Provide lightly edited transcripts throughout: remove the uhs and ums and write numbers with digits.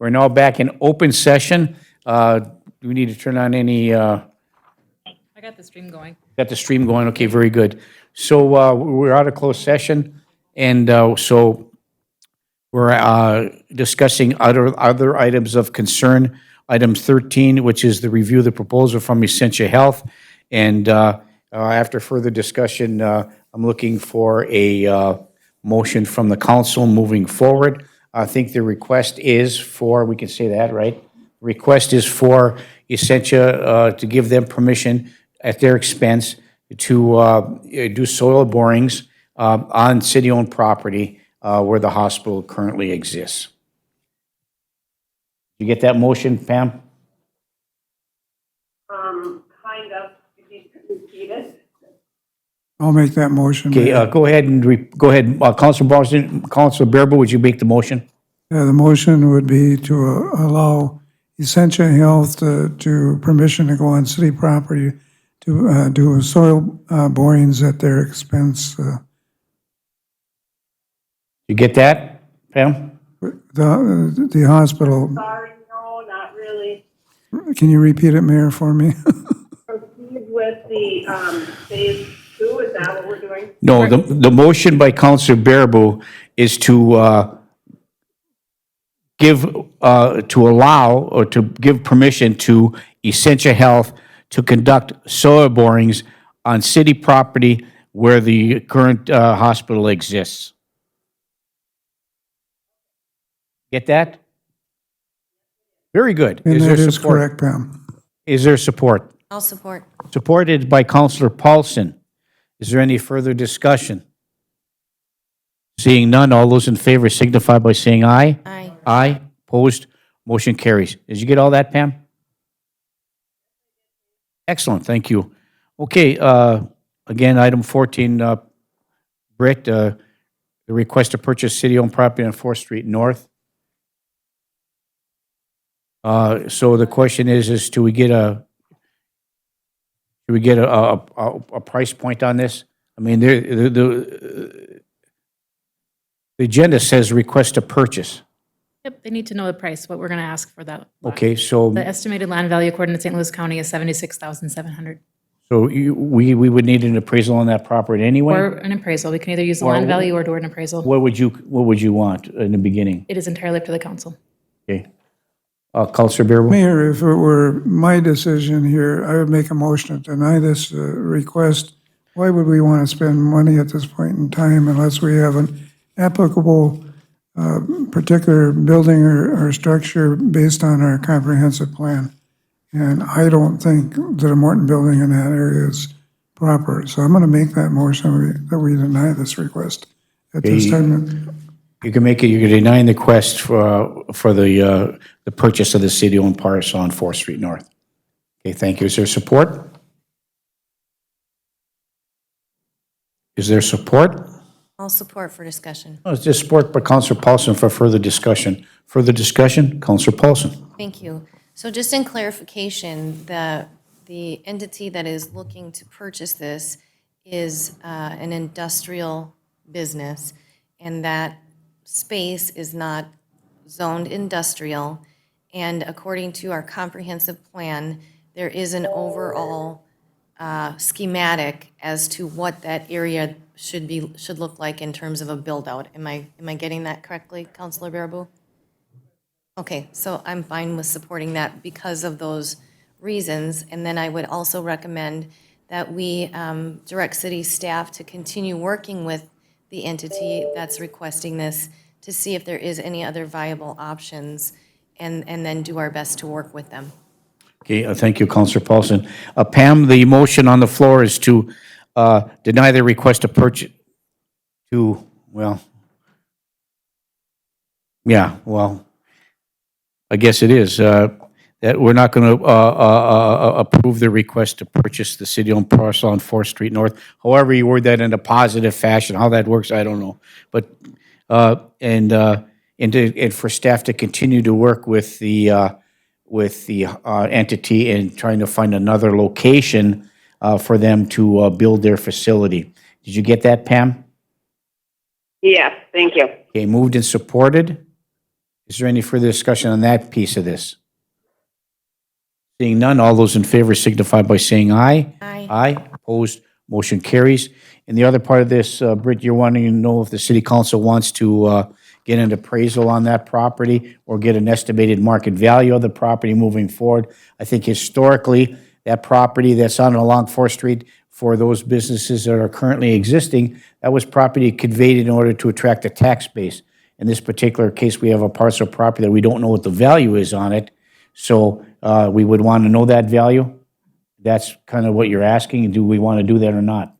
We're now back in open session. Do we need to turn on any, got I got the stream going. the stream going? Okay, very good. So we're out of closed session, and so we're discussing other items of concern. Item 13, which is the review of the proposal from Essentia Health. And after further discussion, I'm looking for a motion from the council moving forward. I think the request is for, we can say that, right? Request is for Essentia to give them permission at their expense to do soil borings on city-owned property where the hospital currently exists. You get that motion, Pam? Kind of, if you could repeat it. I'll make that motion. Okay, Mayor. go ahead and, go ahead. Councilor Boston, Councilor Bearable, would you make the motion? The motion would be to allow Essentia Health to permission to go on city property to do soil borings at their expense. You get that, Pam? The hospital, Sorry, no, not really. can you repeat it, Mayor, for me? Proceed with the phase 2, is that what we're doing? No, the motion by Councilor Bearable is to to allow or to give permission to Essentia Health to conduct soil borings on city property where the current hospital exists. Get that? Very good. And Is that there is support? correct, Pam. Is there support? I'll support. Supported by Councilor Paulson. Is there any further discussion? Seeing none, all those in favor signify by saying aye. Aye. Aye. Opposed? Motion carries. Did you get all that, Pam? Excellent, thank you. Okay, again, item 14, Britt, the request to purchase city-owned property on 4th Street North. So the question is do we get a price point on this? I mean, the agenda says request to purchase. Yep, they need to know the price, what we're going to ask for that. lot. Okay, so, The estimated land value according to St. Louis County is $76,700. so we would need an appraisal on that property anyway? Or an appraisal. We can either use the land value or do an appraisal. What would you want in the beginning? It is entirely up to the council. Okay. Counselor Bearable? Mayor, if it were my decision here, I would make a motion to deny this request. Why would we want to spend money at this point in time unless we have an applicable particular building or structure based on our comprehensive plan? And I don't think that a Morton building in that area is proper. So I'm going to make that motion that we deny this request at this time. You can make it, you're denying the request for the purchase of the city-owned parcel on 4th Street North. Okay, thank you. Is there support? Is there support? I'll support for discussion. Oh, it's just support by Councilor Paulson for further discussion. Further discussion, Councilor Paulson. Thank you. So just in clarification, the entity that is looking to purchase this is an industrial business, and that space is not zoned industrial. And according to our comprehensive plan, there is an overall schematic as to what that area should look like in terms of a build-out. Am I getting that correctly, Councilor Baraboo? Okay, so I'm fine with supporting that because of those reasons. And then I would also recommend that we direct city staff to continue working with the entity that's requesting this to see if there is any other viable options, and then do our best to work with them. Okay, thank you, Councilor Paulson. Pam, the motion on the floor is to deny the request to purchase, I guess it is, that we're not going to approve the request to purchase the city-owned parcel on 4th Street North. However you word that in a positive fashion, how that works, I don't know. But, and for staff to continue to work with the entity and trying to find another location for them to build their facility. Did you get that, Pam? Yes, thank you. Okay, moved and supported. Is there any further discussion on that piece of this? Seeing none, all those in favor signify by saying aye. Aye. Aye, opposed, motion carries. And the other part of this, Britt, you're wanting to know if the city council wants to get an appraisal on that property or get an estimated market value of the property moving forward. I think historically, that property that's on along 4th Street, for those businesses that are currently existing, that was property conveyed in order to attract a tax base. In this particular case, we have a parcel of property that we don't know what the value is on it, so we would want to know that value. That's kind of what you're asking, do we want to do that or not?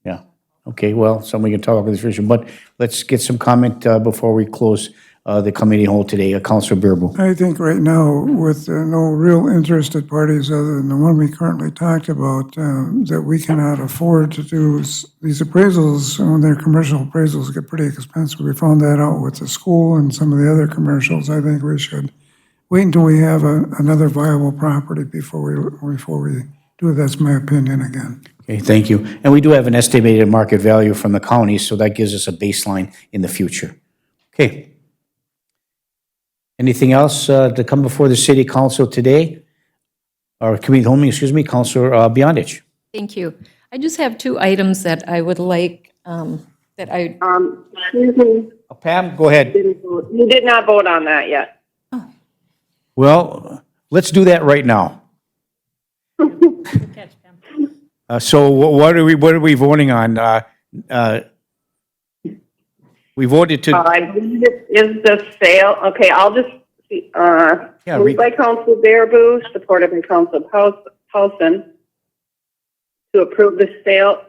Yeah, okay, well, somebody can talk about this issue, but let's get some comment before we close the committee whole today. Councilor Bearable. I think right now, with no real interested parties other than the one we currently talked about, that we cannot afford to do these appraisals. When they're commercial appraisals, get pretty expensive. We found that out with the school and some of the other commercials. I think we should wait until we have another viable property before we do it. That's my opinion again. Okay, thank you. And we do have an estimated market value from the county, so that gives us a baseline in the future. Okay. Anything else to come before the city council today? Or committee homing, excuse me, Councilor Beyondich. Thank you. I just have two items that I would like, that I, Excuse me, Pam, go ahead. you did not vote on that yet. Well, let's do that right now. So what are we voting on? We voted to, I believe it is the sale, okay, I'll just, see, Yeah, moved by Council Bearable, supported by Council Paulson, to approve the sale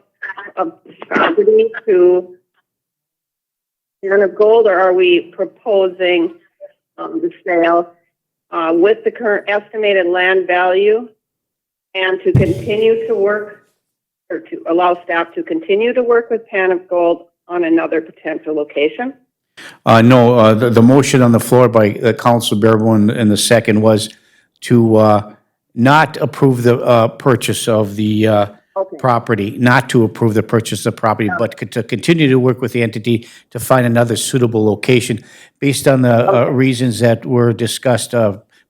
of property to Pan of Gold, or are we proposing the sale with the current estimated land value, and to continue to work, or to allow staff to continue to work with Pan of Gold on another potential location? no, the motion on the floor by Councilor Bearable and the second was to not approve the purchase of the property, not to approve the purchase of property, but to continue to work with the entity to find another suitable location based on the reasons that were discussed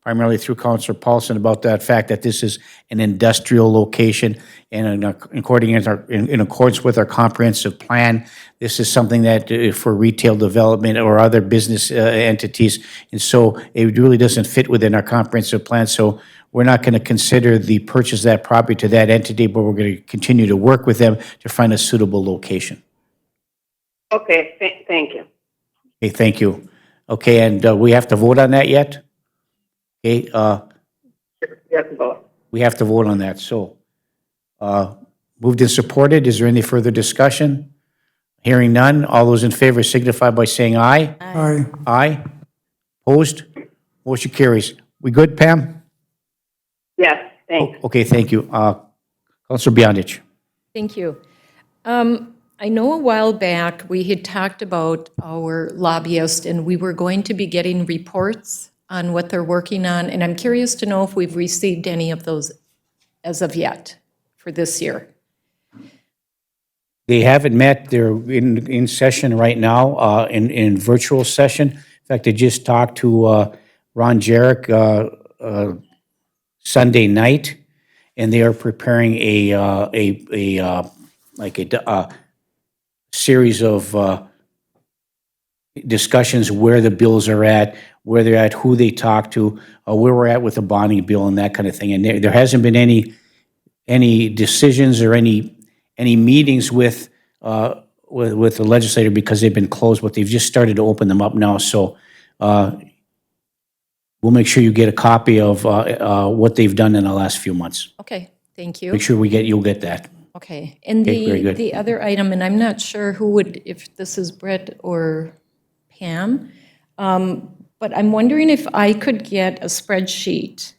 primarily through Councilor Paulson about that fact that this is an industrial location, and in accordance with our comprehensive plan, this is something that for retail development or other business entities, and so it really doesn't fit within our comprehensive plan. So we're not going to consider the purchase of that property to that entity, but we're going to continue to work with them to find a suitable location. Okay, thank you. Okay, thank you. Okay, and we have to vote on that yet? Okay, Yes, vote. we have to vote on that, so, moved and supported, is there any further discussion? Hearing none, all those in favor signify by saying aye. Aye. Aye. Opposed? Motion carries. We good, Pam? Yes, thanks. Okay, thank you. Councilor Beyondich. thank you. I know a while back, we had talked about our lobbyist, and we were going to be getting reports on what they're working on, and I'm curious to know if we've received any of those as of yet for this year. They haven't met, they're in session right now, in virtual session. In fact, I just talked to Ron Jarek Sunday night, and they are preparing a series of discussions where the bills are at, where they're at, who they talk to, where we're at with the bonding bill and that kind of thing. And there hasn't been any decisions or any meetings with the legislator because they've been closed, but they've just started to open them up now. So we'll make sure you get a copy of what they've done in the last few months. Okay, thank you. Make sure you'll get that. Okay, and Okay, very good. the other item, and I'm not sure who would, if this is Brett or Pam, but I'm wondering if I could get a spreadsheet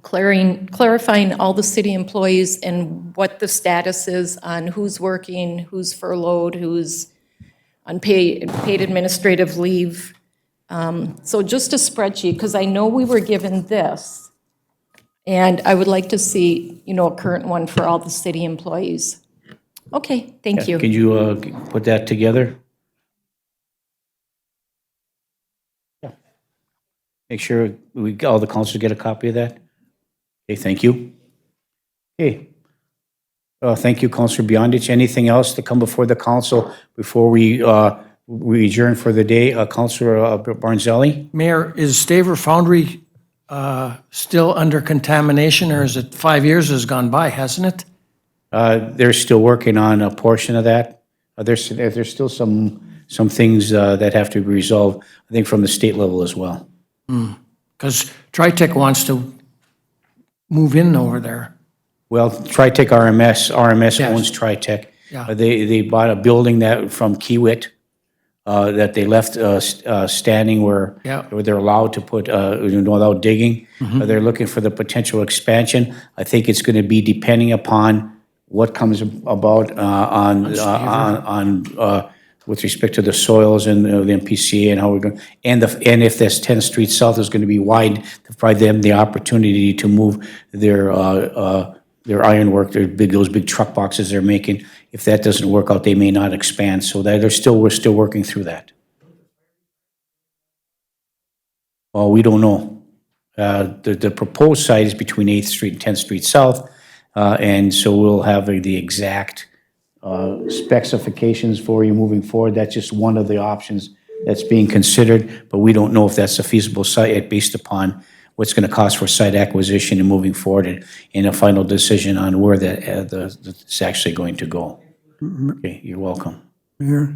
clarifying all the city employees and what the status is on who's working, who's furloughed, who's on paid administrative leave. So just a spreadsheet, because I know we were given this, and I would like to see, a current one for all the city employees. Okay, thank you. Can you put that together? Make sure all the councilors get a copy of that. Okay, thank you. Okay. Thank you, Councilor Beyondich. Anything else to come before the council before we adjourn for the day? Councilor Barnzelli? Mayor, is Staver Foundry still under contamination, or is it 5 years has gone by, hasn't it? They're still working on a portion of that. There's still some things that have to be resolved, I think, from the state level as well. Because TriTech wants to move in over there. Well, TriTech RMS Yes. owns TriTech. Yeah. They bought a building that from Kiewit that they left standing where Yeah. they're allowed to put without digging. They're looking for the potential expansion. I think it's going to be depending upon what comes about with respect to the soils and the MPCA and how we're going, and if this 10th Street South is going to be wide, to provide them the opportunity to move their ironwork, those big truck boxes they're making. If that doesn't work out, they may not expand. So that we're still working through that. Well, we don't know. The proposed site is between 8th Street and 10th Street South, and so we'll have the exact specifications for you moving forward. That's just one of the options that's being considered, but we don't know if that's a feasible site based upon what's going to cost for site acquisition and moving forward and a final decision on where it's actually going to go. Okay, you're welcome. Mayor?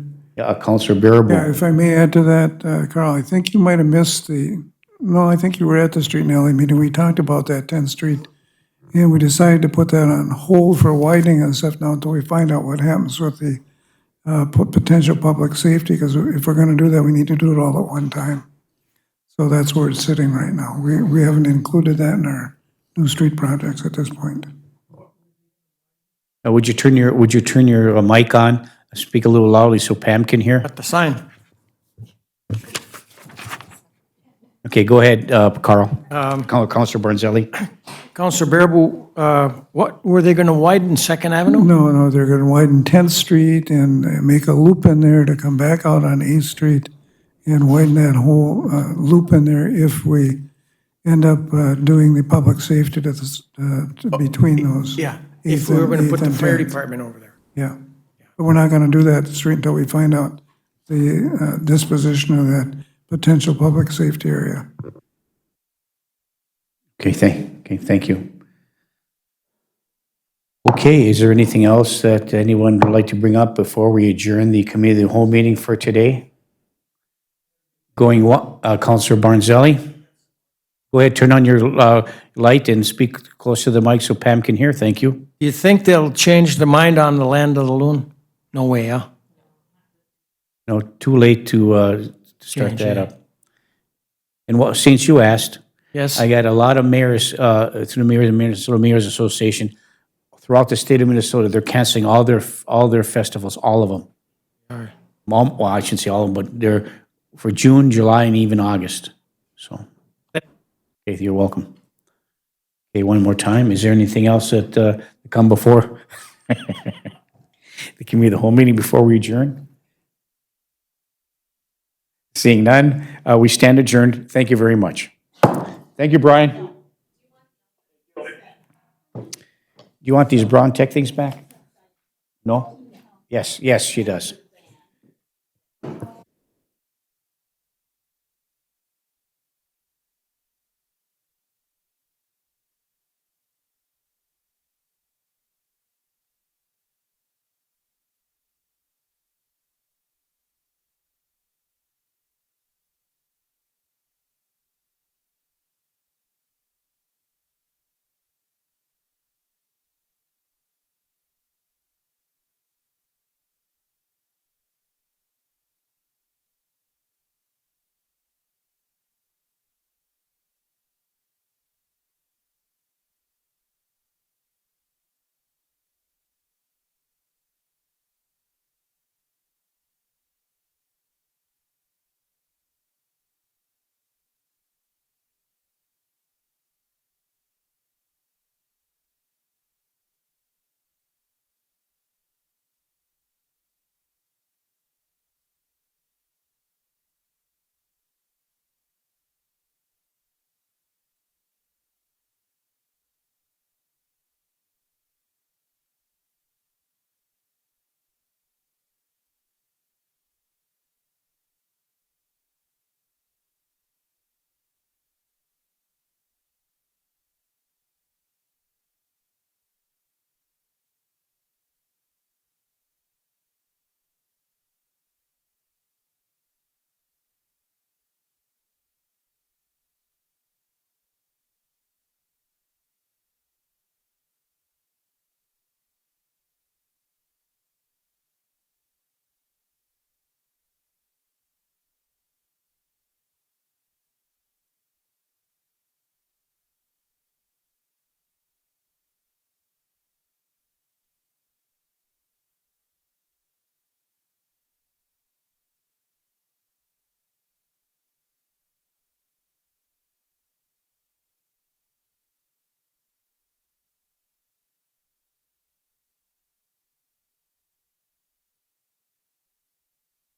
Councilor Yeah, Baraboo. if I may add to that, Carl, I think you might have missed I think you were at the street and alley meeting. We talked about that 10th Street, and we decided to put that on hold for widening and stuff now until we find out what happens with the potential public safety, because if we're going to do that, we need to do it all at one time. So that's where it's sitting right now. We haven't included that in our new street projects at this point. Would you turn your mic on? Speak a little loudly so Pam can hear. Got the sign. Okay, go ahead, Carl. Councilor Barnzelli. Councilor Baraboo, what, were they going to widen Second Avenue? No, they're going to widen 10th Street and make a loop in there to come back out on 8th Street and widen that whole loop in there if we end up doing the public safety between those. Yeah, if we were going to put the fire department over there. Yeah, but we're not going to do that street until we find out the disposition of that potential public safety area. Okay, thank you. Okay, is there anything else that anyone would like to bring up before we adjourn the committee of the whole meeting for today? Councilor Barnzelli? Go ahead, turn on your light and speak close to the mic so Pam can hear. Thank you. Do you think they'll change their mind on the land of the loon? No way, huh? No, too late to start Change that it. up. And since you asked, Yes. I got a lot of mayors, through the Minnesota Mayors Association, throughout the state of Minnesota, they're canceling all their festivals, all of them. All right. Well, I shouldn't say all of them, but they're for June, July, and even August. So, okay, you're welcome. Okay, one more time. Is there anything else that come before the committee, the whole meeting before we adjourn? Seeing none, we stand adjourned. Thank you very much. Thank you, Brian. Do you want these Brown Tech things back? No? Yes, she does.